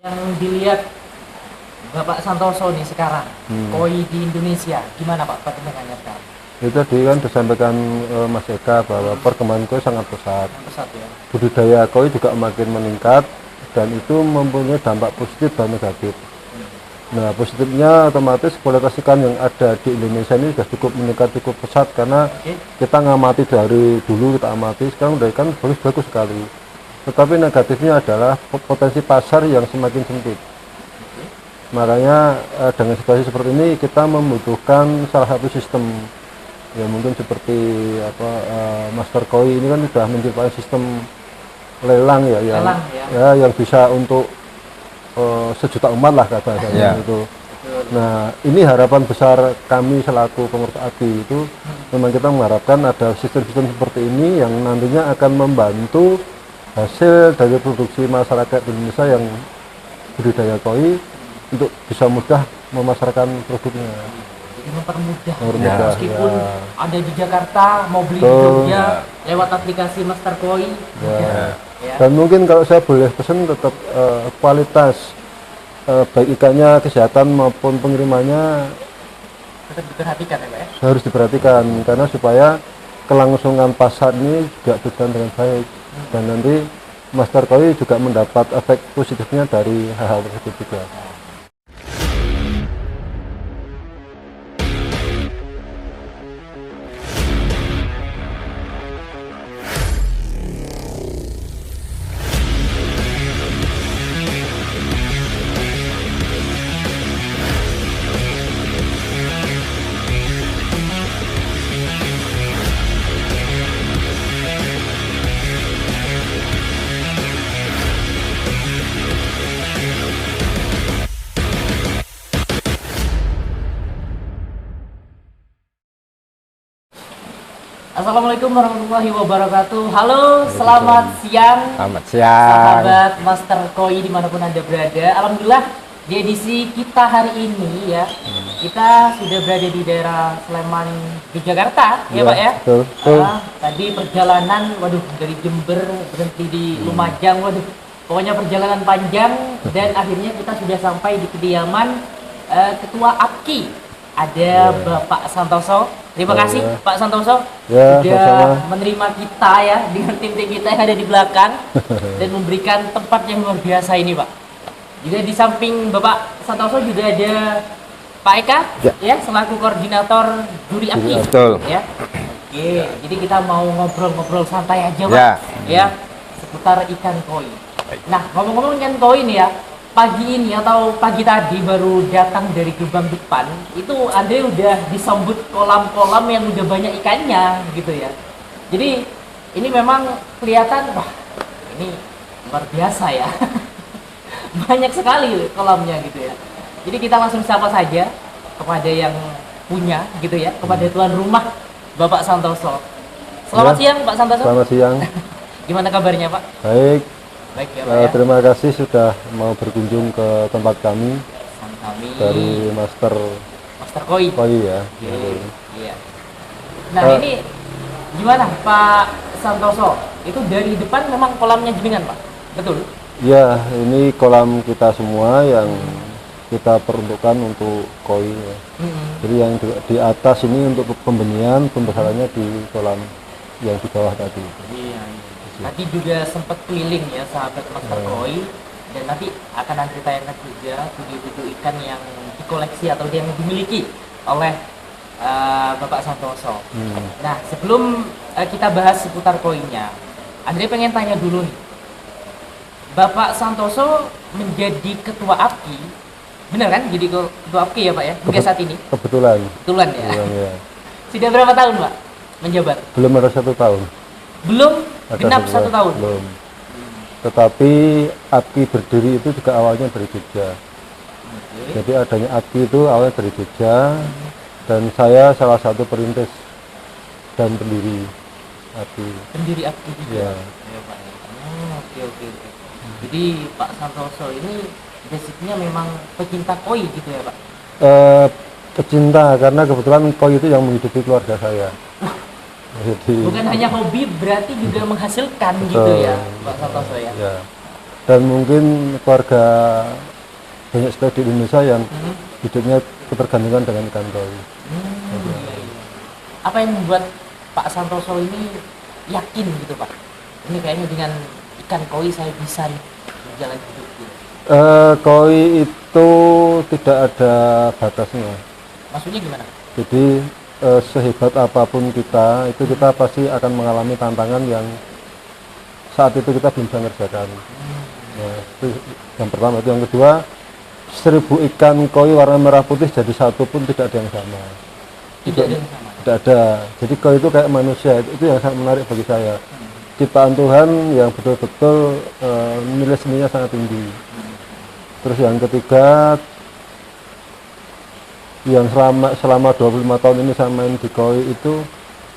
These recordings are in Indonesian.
Yang dilihat Bapak Santoso nih sekarang, koi di Indonesia, gimana Pak perkembangannya sekarang? Itu tadi kan disampaikan Mas Eka bahwa perkembangan koi sangat pesat. Yang pesat ya. Budidaya koi juga makin meningkat dan itu mempunyai dampak positif dan negatif. Nah, positifnya otomatis kualitas ikan yang ada di Indonesia ini sudah cukup meningkat, cukup pesat karena kita ngamati dari dulu, kita amati sekarang udah ikan bagus-bagus sekali. Tetapi negatifnya adalah potensi pasar yang semakin sempit. Makanya dengan situasi seperti ini kita membutuhkan salah satu sistem ya mungkin seperti Master Koi ini kan sudah menciptakan sistem lelang ya, Lelang, yang bisa untuk sejuta umat lah kata saya itu. Nah, ini harapan besar kami selaku pengurus ABI itu memang kita mengharapkan ada sistem-sistem seperti ini yang nantinya akan membantu hasil dari produksi masyarakat Indonesia yang budidaya koi untuk bisa mudah memasarkan produknya. Jadi mempermudah. Meskipun Ya. ada di Jakarta, mau beli di Jogja lewat aplikasi Master Koi. Ya. Ya. Dan mungkin kalau saya boleh pesan tetap kualitas baik ikannya, kesehatan maupun pengirimannya Tetap diperhatikan ya Pak ya. harus diperhatikan karena supaya kelangsungan pasar ini juga berjalan dengan baik dan nanti Master Koi juga mendapat efek positifnya dari hal-hal tersebut juga. Assalamualaikum warahmatullahi wabarakatuh. Halo, selamat siang. Selamat siang. Sahabat Master Koi dimanapun Anda berada. Alhamdulillah di edisi kita hari ini ya, kita sudah berada di daerah Sleman, Yogyakarta ya Pak ya. Betul. Tadi perjalanan, waduh dari Jember berhenti di Lumajang, waduh pokoknya perjalanan panjang dan akhirnya kita sudah sampai di kediaman Ketua APKI. Ada Bapak Santoso. Terima kasih Pak Santoso Ya, sudah sama-sama. menerima kita ya dengan tim-tim kita yang ada di belakang dan memberikan tempat yang luar biasa ini Pak. Juga di samping Bapak Santoso juga ada Pak Eka ya selaku koordinator juri APKI. Betul. Ya. Oke, jadi kita mau ngobrol-ngobrol santai aja Pak ya seputar ikan koi. Nah, ngomong-ngomong ikan koi nih ya, pagi ini atau pagi tadi baru datang dari gerbang depan itu Andre udah disambut kolam-kolam yang udah banyak ikannya gitu ya. Jadi ini memang kelihatan wah ini luar biasa ya. Banyak sekali kolamnya gitu ya. Jadi kita langsung sapa saja kepada yang punya gitu ya, kepada tuan rumah Bapak Santoso. Selamat siang Pak Santoso. Selamat siang. Gimana kabarnya Pak? Baik. Baik ya Pak ya. Terima kasih sudah mau berkunjung ke tempat kami Kami dari Master Koi. Koi ya. Iya. Nah ini gimana Pak Santoso? Itu dari depan memang kolamnya jenengan Pak? Betul? Ya, ini kolam kita semua yang kita peruntukkan untuk koi ya. Jadi yang di atas ini untuk pembenihan, pembesarannya di kolam yang di bawah tadi. Iya. Tadi juga sempat keliling ya sahabat Master Koi dan nanti akan nanti tayangkan juga video-video ikan yang dikoleksi atau yang dimiliki oleh Bapak Santoso. Nah sebelum kita bahas seputar koinya, Andre pengen tanya dulu nih, Bapak Santoso menjadi ketua APKI, benar kan? Jadi ketua APKI ya Pak ya, hingga saat ini? Kebetulan Ya. ya. Sudah berapa tahun Pak menjabat? Belum ada 1 tahun. Belum Ada genap 1 tahun? Belum. Tetapi APKI berdiri itu juga awalnya dari Jogja. Jadi adanya APKI itu awalnya dari Jogja dan saya salah satu perintis dan pendiri APKI. Pendiri APKI juga? Ya. Ya Pak. Oke. Jadi Pak Santoso ini basicnya memang pecinta koi gitu ya Pak? Pecinta karena kebetulan koi itu yang menghidupi keluarga saya. Jadi Bukan hanya hobi, berarti juga menghasilkan gitu ya Pak Santoso ya? ya. dan mungkin keluarga banyak sekali di Indonesia yang hidupnya ketergantungan dengan ikan koi. Iya, iya. Apa yang membuat Pak Santoso ini yakin gitu Pak? Ini kayaknya dengan ikan koi saya bisa nih berjalan hidup gitu. Koi itu tidak ada batasnya. Maksudnya gimana? Jadi sehebat apapun kita, itu kita pasti akan mengalami tantangan yang saat itu kita belum bisa ngerjakan. Nah, itu yang pertama. Itu yang kedua, 1000 ikan koi warna merah putih jadi satu pun tidak ada yang sama. Tidak ada yang sama. Tidak ada. Jadi koi itu kayak manusia. Itu yang sangat menarik bagi saya. Ciptaan Tuhan yang betul-betul nilai seninya sangat tinggi. Terus yang ketiga, yang selama 25 tahun ini saya main di koi itu,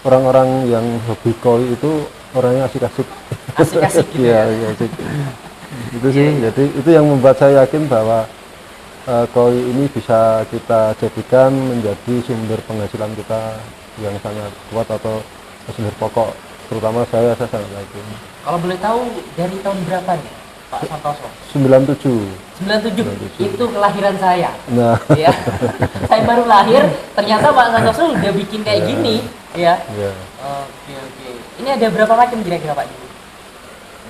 orang-orang yang hobi koi itu orangnya asik-asik. Asik-asik gitu Iya, ya. asik. Itu sih. Jadi itu yang membuat saya yakin bahwa koi ini bisa kita jadikan menjadi sumber penghasilan kita yang sangat kuat atau sumber pokok. Terutama saya sangat yakin. Kalau boleh tahu dari tahun berapa nih Pak Santoso? 97. 97. Itu kelahiran saya. Nah, Ya. Saya baru lahir, ternyata Pak Santoso udah bikin kayak gini, ya. ya. Oke. Ini ada berapa macam kira-kira Pak?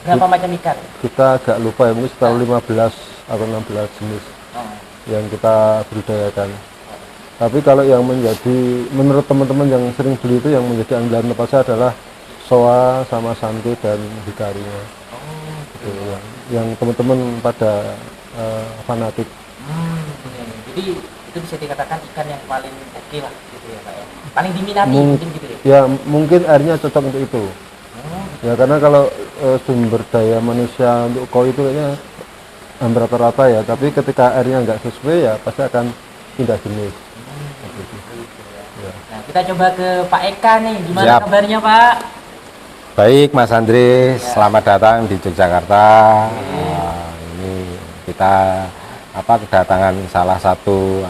Berapa macam ikan? Kita agak lupa ya, mungkin sekitar 15 atau 16 jenis Oh. yang kita budidayakan. Tapi kalau yang menjadi, menurut teman-teman yang sering beli itu, yang menjadi andalan tempat saya adalah soa sama santu dan hikarinya. Gitu, yang teman-teman pada fanatik. Jadi itu bisa dikatakan ikan yang paling oke lah gitu ya Pak ya. Paling diminati Mung- mungkin gitu ya. Ya mungkin airnya cocok untuk itu. Ya karena kalau sumber daya manusia untuk koi itu kayaknya hampir rata-rata ya. Tapi ketika airnya nggak sesuai ya pasti akan pindah jenis. Ya. Nah, kita coba ke Pak Eka nih. Gimana Siap. kabarnya Pak? Baik Mas Andri, selamat datang di Yogyakarta. Ini kita kedatangan salah satu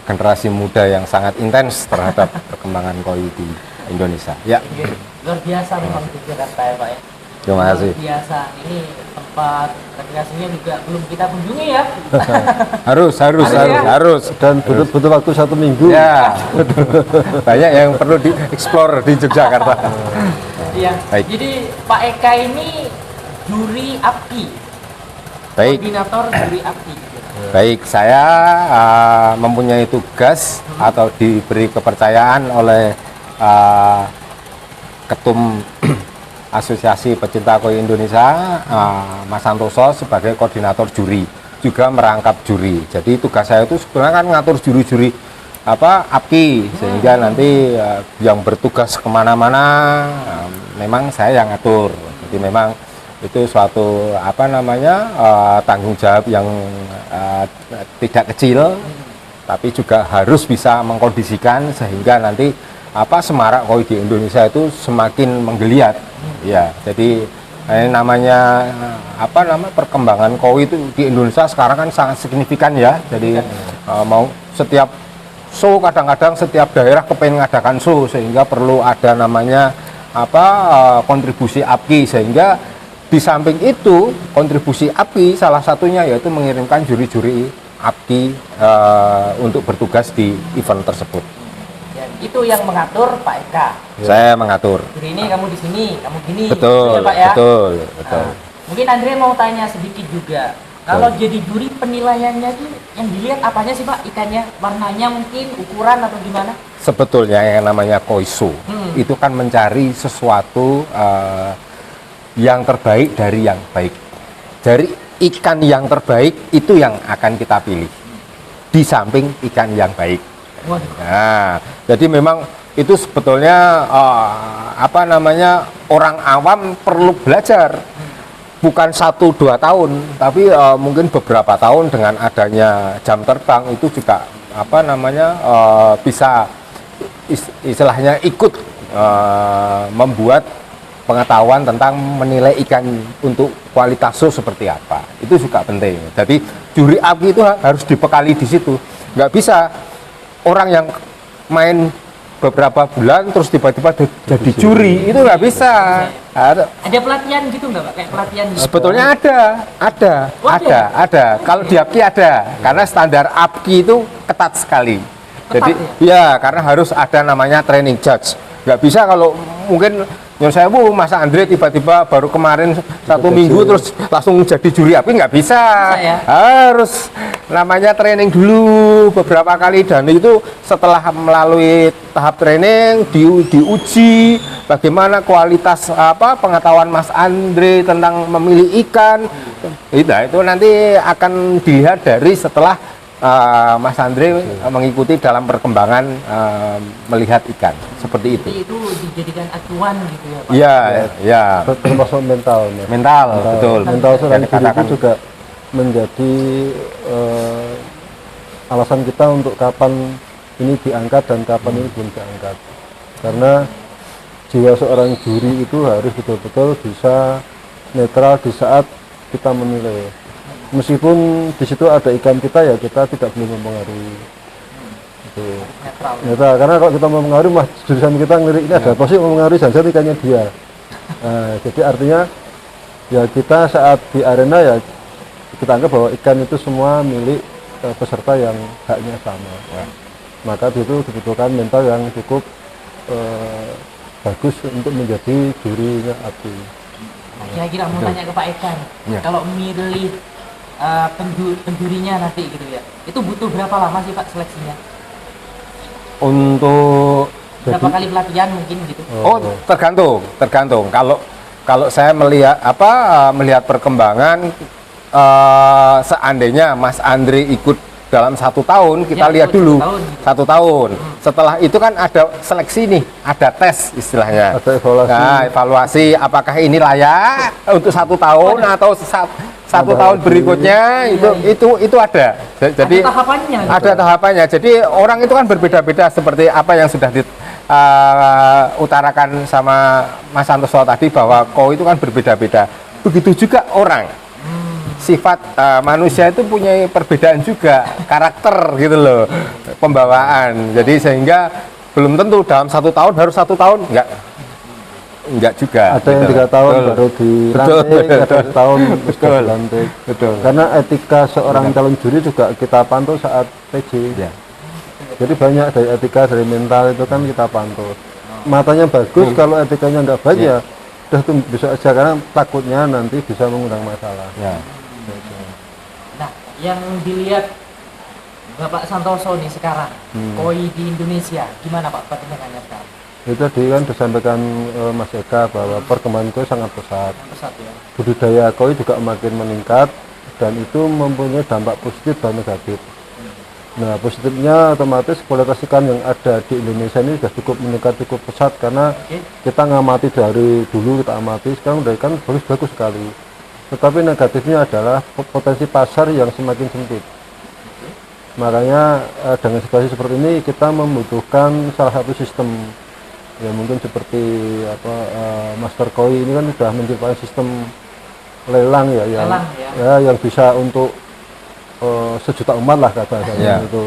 generasi muda yang sangat intens terhadap perkembangan koi di Indonesia. Ya, Luar biasa memang di Jakarta ya Pak ya. terima kasih. Luar biasa. Ini tempat rekreasinya juga belum kita kunjungi ya. Harus. Dan butuh waktu 1 minggu. Ya, banyak yang perlu dieksplor di Yogyakarta. Iya. Baik. Jadi Pak Eka ini juri APKI, Baik. koordinator juri APKI. Baik, saya mempunyai tugas atau diberi kepercayaan oleh Ketum Asosiasi Pecinta Koi Indonesia, Mas Santoso, sebagai koordinator juri, juga merangkap juri. Jadi tugas saya itu sebenarnya kan ngatur juri-juri APKI, sehingga nanti yang bertugas kemana-mana memang saya yang ngatur. Jadi memang itu suatu tanggung jawab yang tidak kecil, tapi juga harus bisa mengkondisikan sehingga nanti semarak koi di Indonesia itu semakin menggeliat. Ya, jadi ini namanya perkembangan koi itu di Indonesia sekarang kan sangat signifikan ya. Jadi mau setiap show, kadang-kadang setiap daerah kepengen mengadakan show, sehingga perlu ada namanya kontribusi APKI, sehingga di samping itu kontribusi APKI salah satunya yaitu mengirimkan juri-juri APKI untuk bertugas di event tersebut. Dan itu yang mengatur Pak Eka. Saya mengatur. Juri ini kamu di sini, kamu gini. Betul, gitu ya, Pak ya? betul. Nah, mungkin Andre mau tanya sedikit juga. Kalau jadi juri penilaiannya itu yang dilihat apanya sih Pak? Ikannya, warnanya mungkin, ukuran atau gimana? Sebetulnya yang namanya koi show itu kan mencari sesuatu yang terbaik dari yang baik. Dari ikan yang terbaik itu yang akan kita pilih di samping ikan yang baik. Waduh. Nah, jadi memang itu sebetulnya orang awam perlu belajar. Bukan 1-2 tahun, tapi mungkin beberapa tahun dengan adanya jam terbang itu juga bisa istilahnya ikut membuat pengetahuan tentang menilai ikan untuk kualitas show seperti apa. Itu juga penting. Jadi juri APKI itu harus dibekali di situ. Nggak bisa orang yang main beberapa bulan terus tiba-tiba jadi juri, itu nggak bisa. Ada pelatihan gitu nggak Pak? Kayak pelatihan gitu? Sebetulnya ada. Kalau di APKI ada, karena standar APKI itu ketat sekali. Jadi ya karena harus ada namanya training judge. Nggak bisa kalau mungkin yang saya Mas Andre tiba-tiba baru kemarin 1 minggu terus langsung jadi juri APKI, nggak bisa. Ya? Harus namanya training dulu beberapa kali, dan itu setelah melalui tahap training diuji bagaimana kualitas pengetahuan Mas Andre tentang memilih ikan. Itu nanti akan dilihat dari setelah Mas Andre mengikuti dalam perkembangan melihat ikan seperti itu. Jadi itu dijadikan acuan gitu ya Pak? Iya. Termasuk mental, Mas. Mental, betul. Mental seorang juri Dikatakan. itu juga menjadi alasan kita untuk kapan ini diangkat dan kapan ini belum diangkat. Karena jiwa seorang juri itu harus betul-betul bisa netral di saat kita menilai. Meskipun di situ ada ikan kita, ya kita tidak boleh mempengaruhi. Itu netral. Karena kalau kita mempengaruhi, jurusan kita ngelirik ini ada apa sih mempengaruhi, jangan ikannya dia. Nah, jadi artinya ya kita saat di arena ya kita anggap bahwa ikan itu semua milik peserta yang haknya sama. Ya. Maka itu dibutuhkan mental yang cukup bagus untuk menjadi jurinya APKI. Kira-kira mau tanya ke Pak Ekan, kalau milih penjurinya nanti gitu ya, itu butuh berapa lama sih Pak seleksinya? Untuk berapa kali pelatihan mungkin gitu? Tergantung. Kalau saya melihat perkembangan, seandainya Mas Andre ikut dalam 1 tahun, kita lihat dulu 1 tahun. Setelah itu kan ada seleksi nih, ada tes istilahnya. Ada evaluasi. Nah, evaluasi apakah ini layak untuk 1 tahun atau 1 tahun berikutnya, itu ada. Jadi ada tahapannya. Ada tahapannya. Jadi orang itu kan berbeda-beda seperti apa yang sudah diutarakan sama Mas Santoso tadi, bahwa koi itu kan berbeda-beda. Begitu juga orang. Sifat manusia itu punya perbedaan juga, karakter gitu loh, pembawaan. Jadi sehingga belum tentu dalam 1 tahun harus 1 tahun, enggak juga. Ada yang 3 tahun baru dilantik, ada 1 tahun sudah dilantik. Betul. Karena etika seorang calon juri juga kita pantau saat PJ. Ya. Jadi banyak dari etika, dari mental itu kan kita pantau. Matanya bagus, kalau etikanya nggak baik ya udah tuh bisa aja, karena takutnya nanti bisa mengundang masalah. Ya. Nah, yang dilihat Bapak Santoso nih sekarang, koi di Indonesia, gimana Pak perkembangannya sekarang? Itu tadi kan disampaikan Mas Eka bahwa perkembangan koi sangat pesat. Pesat ya. Budidaya koi juga makin meningkat dan itu mempunyai dampak positif dan negatif. Nah, positifnya otomatis kualitas ikan yang ada di Indonesia ini sudah cukup meningkat, cukup pesat, karena kita ngamati dari dulu, kita amati sekarang udah ikan bagus sekali. Tetapi negatifnya adalah potensi pasar yang semakin sempit. Makanya dengan situasi seperti ini kita membutuhkan salah satu sistem, ya mungkin seperti Master Koi ini kan sudah menciptakan sistem lelang ya, yang bisa untuk 1 juta umat lah katanya itu.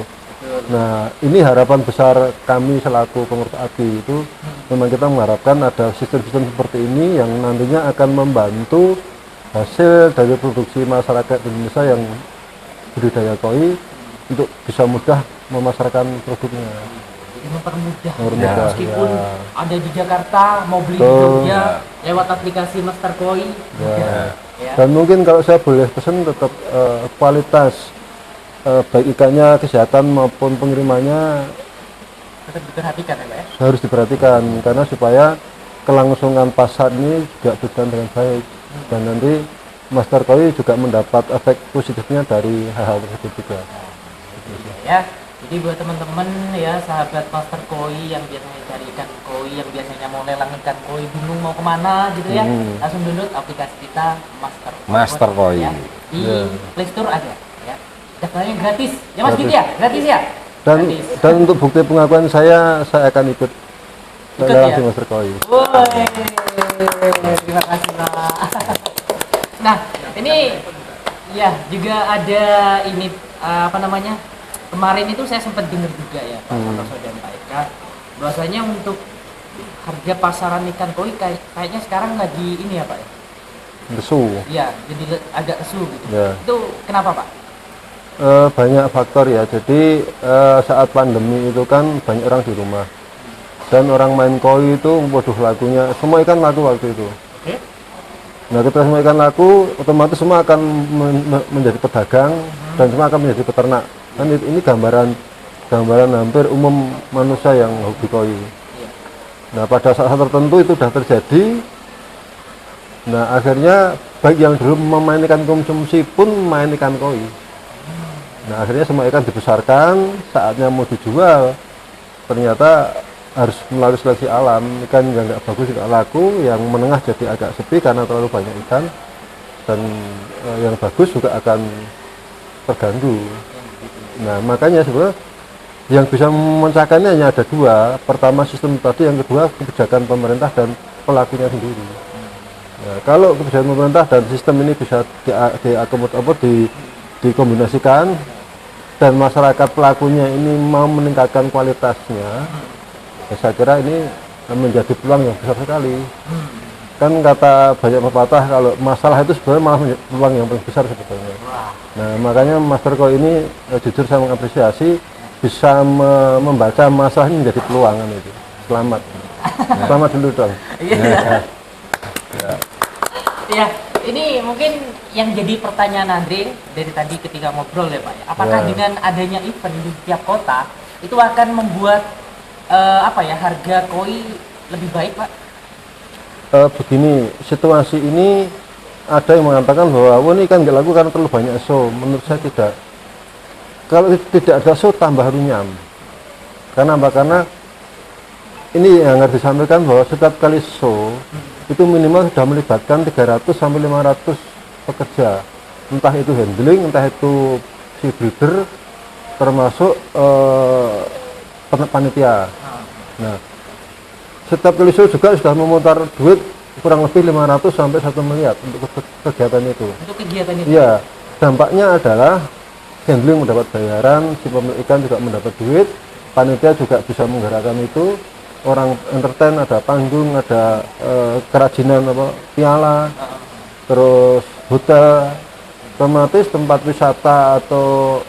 Nah, ini harapan besar kami selaku pengurus APKI itu, memang kita mengharapkan ada sistem-sistem seperti ini yang nantinya akan membantu hasil dari produksi masyarakat Indonesia yang budidaya koi untuk bisa mudah memasarkan produknya. Jadi mempermudah. Meskipun ada di Jakarta mau beli di Jogja lewat aplikasi Master Koi. Ya. Dan mungkin kalau saya boleh pesan, tetap kualitas baik ikannya, kesehatan maupun pengirimannya tetap diperhatikan ya Pak ya? Harus diperhatikan, karena supaya kelangsungan pasar ini juga berjalan dengan baik. Dan nanti Master Koi juga mendapat efek positifnya dari hal-hal tersebut juga. Ya, jadi buat teman-teman ya, sahabat Master Koi yang biasanya cari ikan koi, yang biasanya mau lelang ikan koi, bingung mau kemana gitu ya, langsung download aplikasi kita Master Koi. Ya. Di Play Store ada ya. Daftarnya gratis. Ya Mas Gitu ya? Gratis ya? Dan untuk bukti pengakuan saya akan ikut lelang di Master Koi. Woi, terima kasih Pak. Nah, ini ya juga ada ini kemarin itu saya sempat dengar juga ya Pak Santoso dan Pak Eka, Bahwasanya untuk harga pasaran ikan koi kayaknya sekarang lagi ini ya Pak ya? Lesu. Iya, jadi agak lesu gitu. Ya. Itu kenapa Pak? Banyak faktor ya. Jadi saat pandemi itu kan banyak orang di rumah. Dan orang main koi itu, waduh lakunya, semua ikan laku waktu itu. Oke. Nah ketika semua ikan laku, otomatis semua akan menjadi pedagang dan semua akan menjadi peternak. Kan ini gambaran hampir umum manusia yang hobi koi. Iya. Nah pada saat tertentu itu sudah terjadi. Nah akhirnya baik yang dulu memainkan konsumsi pun main ikan koi. Nah akhirnya semua ikan dibesarkan, saatnya mau dijual, ternyata harus melalui seleksi alam. Ikan yang nggak bagus juga laku, yang menengah jadi agak sepi karena terlalu banyak ikan, dan yang bagus juga akan terganggu. Nah makanya sebenarnya yang bisa memecahkannya hanya ada dua. Pertama sistem tadi, yang kedua kebijakan pemerintah dan pelakunya sendiri. Nah, kalau kebijakan pemerintah dan sistem ini bisa dikombinasikan, dan masyarakat pelakunya ini mau meningkatkan kualitasnya, ya saya kira ini menjadi peluang yang besar sekali. Kan kata banyak pepatah, kalau masalah itu sebenarnya malah menjadi peluang yang paling besar sebetulnya. Nah makanya Master Koi ini jujur saya mengapresiasi bisa membaca masalah ini menjadi peluang kan itu. Selamat. Selamat dulu dong. Iya, ini mungkin yang jadi pertanyaan Andre dari tadi ketika ngobrol ya Pak ya. Apakah Ya. dengan adanya event di tiap kota itu akan membuat harga koi lebih baik Pak? Begini, situasi ini ada yang mengatakan bahwa ini kan nggak laku karena terlalu banyak show. Menurut saya tidak. Kalau tidak ada show tambah runyam. Karena apa? Karena ini yang harus disampaikan bahwa setiap kali show itu minimal sudah melibatkan 300 sampai 500 pekerja. Entah itu handling, entah itu si breeder, termasuk panitia. Nah, setiap kali show juga sudah memutar duit kurang lebih 500 sampai 1 miliar untuk kegiatan itu. Untuk kegiatan itu? Iya, dampaknya adalah handling mendapat bayaran, si pemilik ikan juga mendapat duit, panitia juga bisa menggerakkan itu, orang entertain, ada panggung, ada kerajinan piala, terus hotel, otomatis tempat wisata atau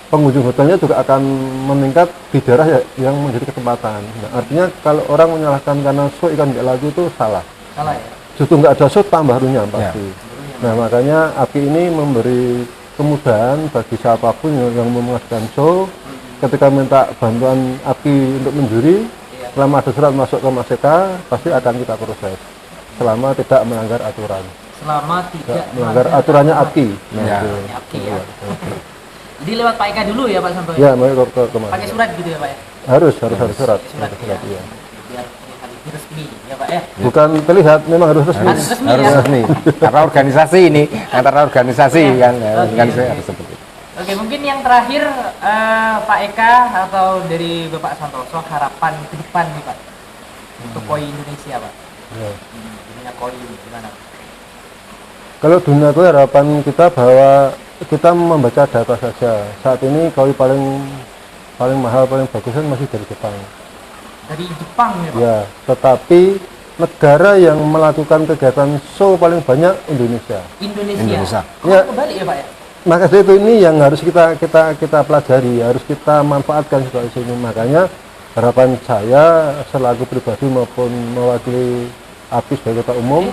pengunjung hotelnya juga akan meningkat di daerah yang menjadi kesempatan. Nah, artinya kalau orang menyalahkan karena show ikan nggak laku itu salah. Salah ya? Justru nggak ada show tambah runyam pasti. Nah makanya API ini memberi kemudahan bagi siapapun yang mau mengadakan show. Ketika minta bantuan API untuk menjuri, selama ada surat masuk ke MASEK, pasti akan kita proses selama tidak melanggar aturan. Selama tidak melanggar aturannya API. Nah, Ya. itu. API ya. Jadi lewat Pak Eka dulu ya Pak Santo? Ya, mari ke MASEK. Pakai surat gitu ya Pak ya? Harus surat. Surat Iya. ya. Biar terlihat itu resmi ya Pak ya? Bukan terlihat, memang harus resmi. Harus resmi Harus ya? resmi. Karena organisasi ini, antara organisasi kan, organisasi harus seperti itu. Oke, mungkin yang terakhir Pak Eka atau dari Bapak Santoso, harapan ke depan nih Pak untuk koi Indonesia Pak. Ya. Dunia koi ini gimana? Kalau dunia koi, harapan kita bahwa kita membaca data saja. Saat ini koi paling mahal, paling bagus kan masih dari Jepang. Dari Jepang ya Pak? Ya, tetapi negara yang melakukan kegiatan show paling banyak Indonesia. Indonesia. Kok Ya. kebalik ya Pak ya? Maka itu ini yang harus kita pelajari, harus kita manfaatkan situasi ini. Makanya harapan saya selaku pribadi maupun mewakili API sebagai ketua umum,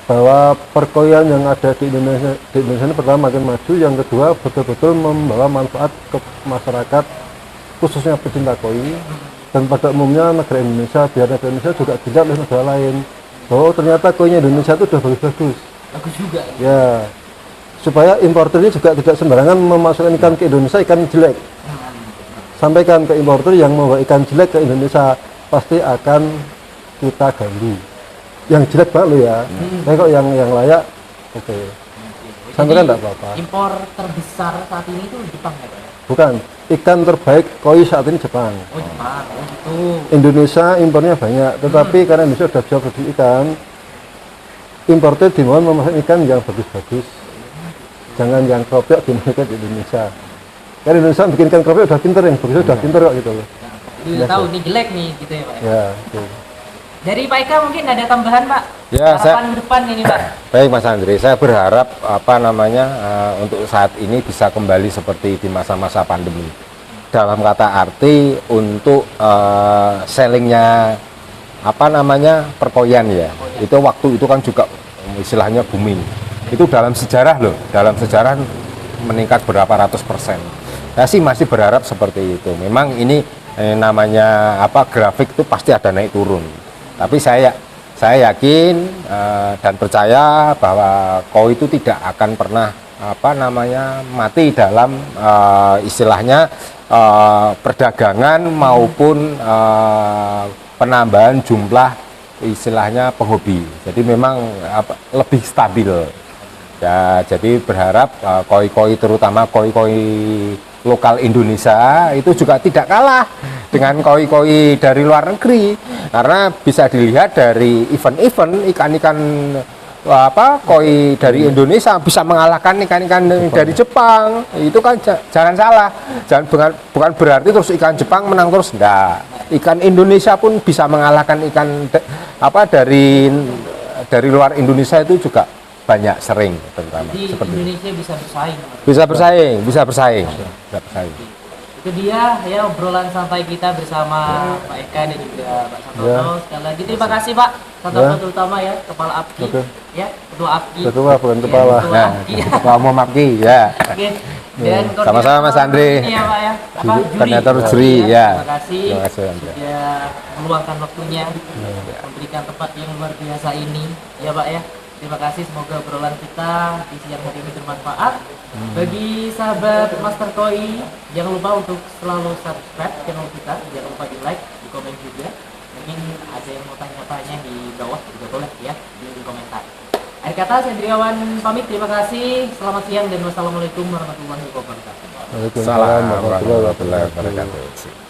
bahwa perkoian yang ada di Indonesia ini pertama makin maju, yang kedua betul-betul membawa manfaat ke masyarakat, khususnya pecinta koi, dan pada umumnya negara Indonesia, biar negara Indonesia juga dilihat oleh negara lain bahwa ternyata koinya Indonesia itu sudah bagus-bagus. Bagus juga. Ya, supaya importer ini juga tidak sembarangan memasukkan ikan ke Indonesia, ikan jelek. Sampaikan ke importer yang membawa ikan jelek ke Indonesia, pasti akan kita ganggu. Yang jelek banget lo ya, tapi kok yang layak, oke. Sampaikan enggak apa-apa. Impor terbesar saat ini itu Jepang ya Pak ya? Bukan, ikan terbaik koi saat ini Jepang. Oh Jepang, oh gitu. Indonesia impornya banyak, tetapi karena Indonesia sudah bisa produksi ikan, importer dimohon memasukkan ikan yang bagus-bagus. Jangan yang kropiok dimasukkan di Indonesia. Karena Indonesia bikin ikan kropiok udah pinter, yang bagus udah pinter kok gitu loh. Jadi udah tahu ini jelek nih gitu ya Pak. Ya, betul. Dari Pak Eka mungkin ada tambahan Pak? Ya, Harapan depan ini Pak. Baik Mas Andri, saya berharap untuk saat ini bisa kembali seperti di masa-masa pandemi. Dalam kata arti untuk sellingnya perkoyan ya, itu waktu itu kan juga istilahnya booming. Itu dalam sejarah loh, dalam sejarah meningkat berapa ratus persen. Saya sih masih berharap seperti itu. Memang ini namanya grafik itu pasti ada naik turun. Tapi saya yakin dan percaya bahwa koi itu tidak akan pernah mati dalam istilahnya perdagangan maupun penambahan jumlah istilahnya penghobi. Jadi memang lebih stabil. Ya, jadi berharap koi-koi terutama koi-koi lokal Indonesia itu juga tidak kalah dengan koi-koi dari luar negeri, karena bisa dilihat dari event-event ikan-ikan koi dari Indonesia bisa mengalahkan ikan-ikan dari Jepang. Itu kan jangan salah, bukan berarti terus ikan Jepang menang terus, enggak. Ikan Indonesia pun bisa mengalahkan ikan dari luar Indonesia itu juga banyak, sering terutama. Jadi seperti Indonesia bisa bersaing. bisa bersaing. Itu dia ya obrolan santai kita bersama Pak Eka dan juga Pak Santoso. Sekali lagi terima kasih Pak Santoso terutama ya, Kepala APKI ya, Ketua APKI. Ketua bukan kepala. Ketua Nah, APKI. Ketua Umum APKI ya. Oke. Dan Sama-sama Mas Andri. Iya Pak ya. Koordinator juri ya. Terima kasih. Terima kasih Andri. Sudah meluangkan waktunya memberikan tempat yang luar biasa ini ya Pak ya. Terima kasih, semoga obrolan kita di siang hari ini bermanfaat. Bagi sahabat Master Koi, jangan lupa untuk selalu subscribe channel kita, jangan lupa di like, di komen juga. Mungkin ada yang mau tanya-tanya di bawah juga boleh ya, di komentar. Akhir kata, saya Driawan pamit, terima kasih, selamat siang dan wassalamualaikum warahmatullahi wabarakatuh. Waalaikumsalam warahmatullahi Warahmatullahi wabarakatuh.